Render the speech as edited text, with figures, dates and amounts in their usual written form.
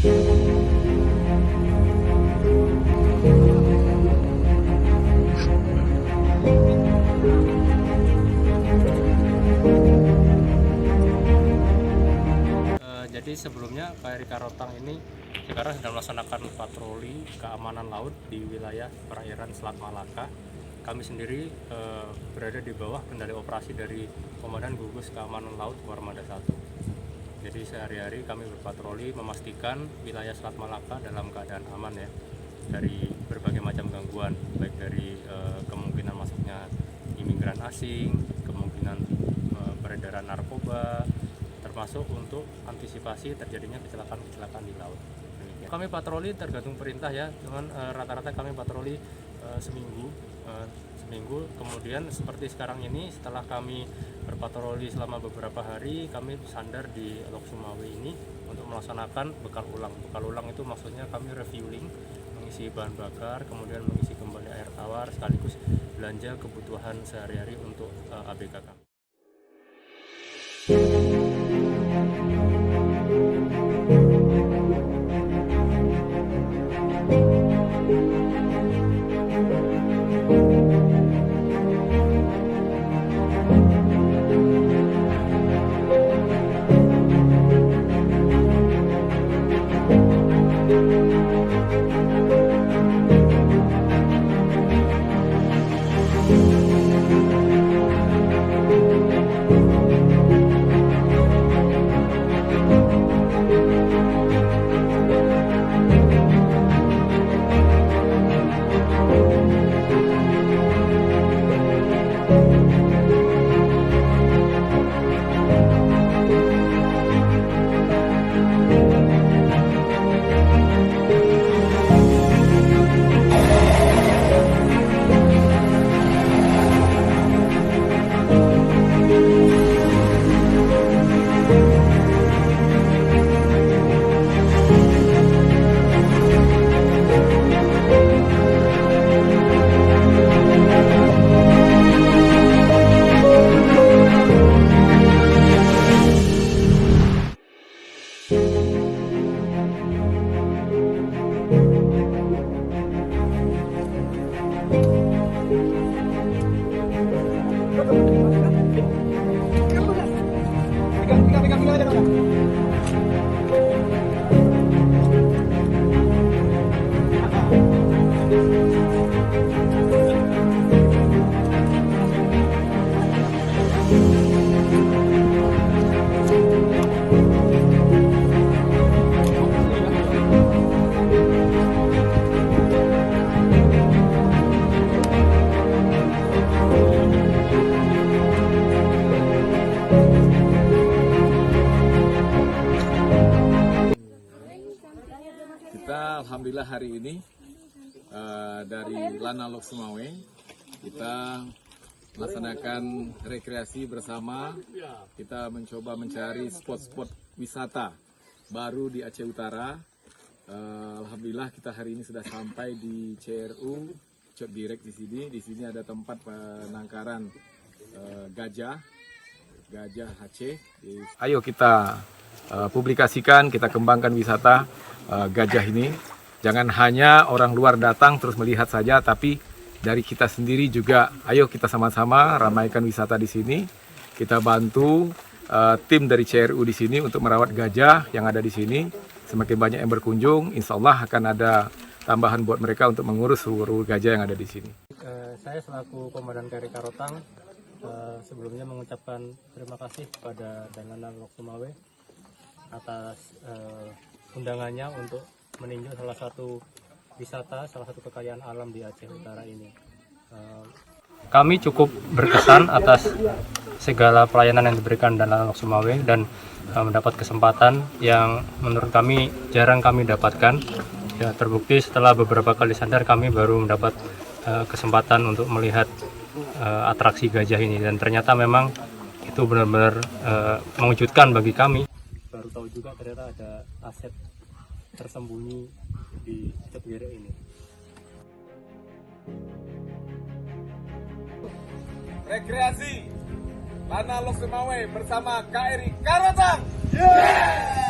Jadi sebelumnya KRI Karotang ini sekarang sedang melaksanakan patroli keamanan laut di wilayah perairan Selat Malaka. Kami sendiri berada di bawah kendali operasi dari Komandan Gugus Keamanan Laut Armada 1. Jadi sehari-hari kami berpatroli memastikan wilayah Selat Malaka dalam keadaan aman ya dari berbagai macam gangguan, baik dari kemungkinan masuknya imigran asing, kemungkinan peredaran narkoba, termasuk untuk antisipasi terjadinya kecelakaan-kecelakaan di laut. Kami patroli tergantung perintah ya, cuman rata-rata kami patroli seminggu, kemudian seperti sekarang ini setelah kami berpatroli selama beberapa hari, kami sandar di Lok Sumawe ini untuk melaksanakan bekal ulang. Bekal ulang itu maksudnya kami refueling, mengisi bahan bakar, kemudian mengisi kembali air tawar, sekaligus belanja kebutuhan sehari-hari untuk ABK kami. Alhamdulillah hari ini dari Lanal Lok Sumawe kita melaksanakan rekreasi bersama. Kita mencoba mencari spot-spot wisata baru di Aceh Utara. Alhamdulillah kita hari ini sudah sampai di CRU Cok Direk di sini. Di sini ada tempat penangkaran gajah Aceh. Ayo kita publikasikan, kita kembangkan wisata gajah ini. Jangan hanya orang luar datang terus melihat saja, tapi dari kita sendiri juga, ayo kita sama-sama ramaikan wisata di sini. Kita bantu tim dari CRU di sini untuk merawat gajah yang ada di sini. Semakin banyak yang berkunjung, insya Allah akan ada tambahan buat mereka untuk mengurus seluruh gajah yang ada di sini. Saya selaku Komandan KRI Karotang sebelumnya mengucapkan terima kasih kepada Lanal Lok Sumawe atas undangannya untuk meninjau salah satu wisata, salah satu kekayaan alam di Aceh Utara ini. Kami cukup berkesan atas segala pelayanan yang diberikan Lanal Lok Sumawe dan mendapat kesempatan yang menurut kami jarang kami dapatkan. Ya, terbukti setelah beberapa kali sandar kami baru mendapat kesempatan untuk melihat atraksi gajah ini, dan ternyata memang itu benar-benar mengejutkan bagi kami. Baru tahu juga ternyata ada aset tersembunyi di Cok Direk ini. Rekreasi Lanal Lok Sumawe bersama KRI Karotang. Yeah!